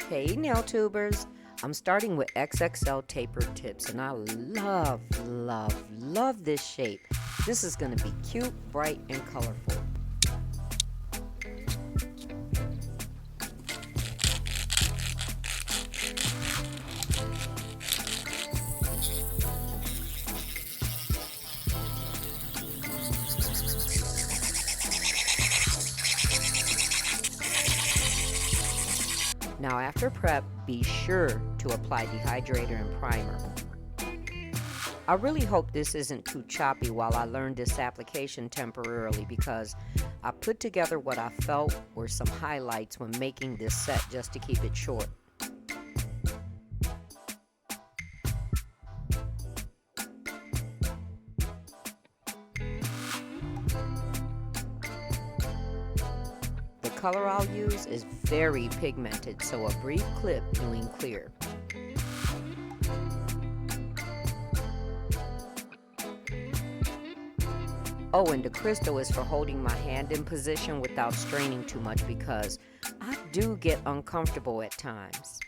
Hey nail tubers, I'm starting with XXL tapered tips and I love this shape. This is going to be cute, bright, and colorful. Now after prep, be sure to apply dehydrator and primer. I really hope this isn't too choppy while I learn this application temporarily, because I put together what I felt were some highlights when making this set just to keep it short. The color I'll use is very pigmented, so a brief clip doing clear. Oh, and the crystal is for holding my hand in position without straining too much, because I do get uncomfortable at times.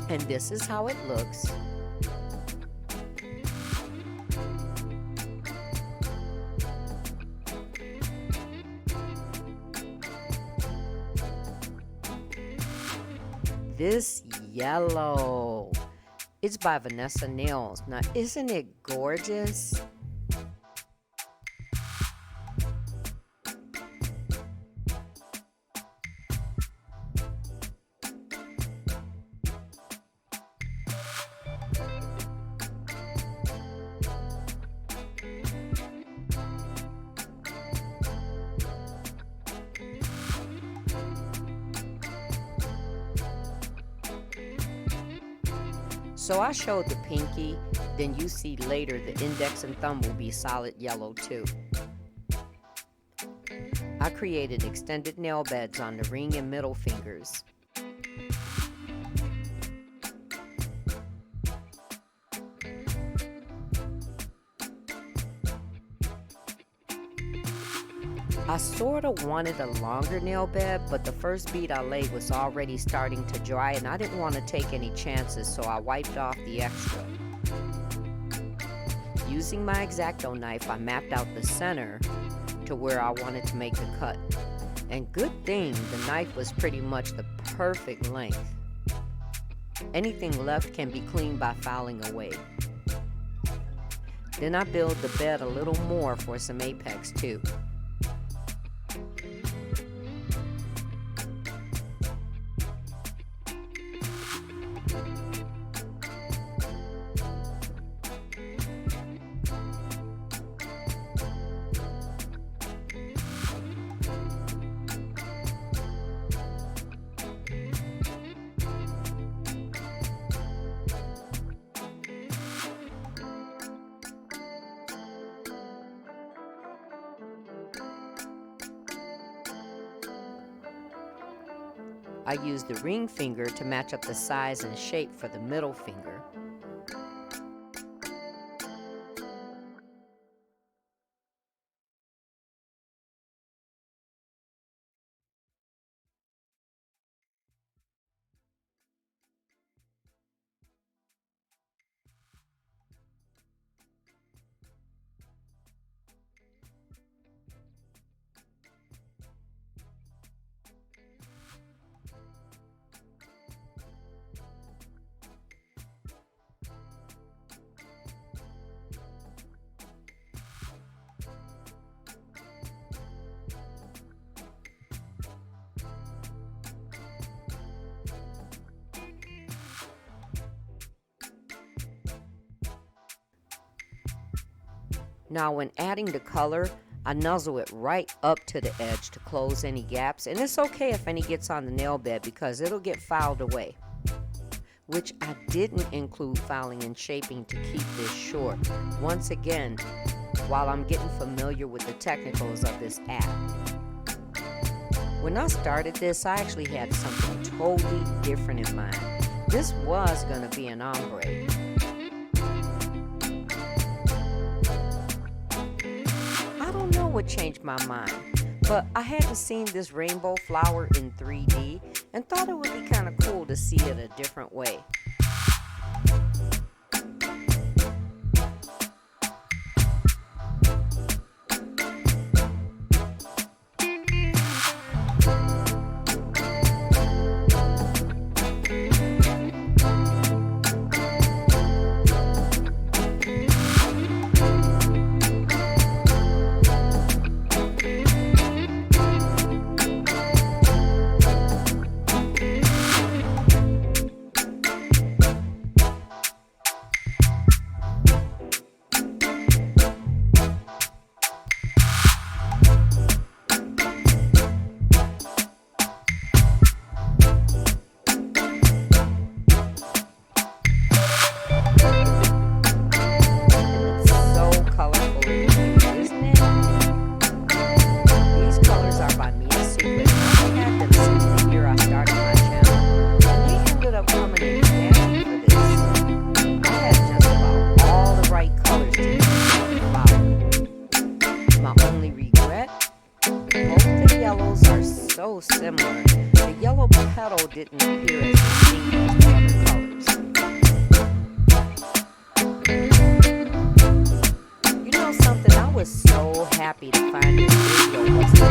And this is how it looks. This yellow, it's by Vanessa Nails. Now, isn't it gorgeous? So I showed the pinky, then you see later the index and thumb will be solid yellow too. I created extended nail beds on the ring and middle fingers. I sort of wanted a longer nail bed, but the first bead I laid was already starting to dry and I didn't want to take any chances, so I wiped off the extra. Using my X-Acto knife, I mapped out the center to where I wanted to make the cut. And good thing the knife was pretty much the perfect length. Anything left can be cleaned by filing away. Then I build the bed a little more for some apex too. I used the ring finger to match up the size and shape for the middle finger. Now when adding the color, I nuzzle it right up to the edge to close any gaps, and it's okay if any gets on the nail bed because it'll get filed away. Which I didn't include filing and shaping to keep this short. Once again, while I'm getting familiar with the technicals of this app. When I started this, I actually had something totally different in mind. This was going to be an ombre. I don't know what changed my mind, but I hadn't seen this rainbow flower in 3D and thought it would be kind of cool to see it a different way. Similar. The yellow petal didn't appear as distinct as the other colors. You know something? I was so happy to find this video was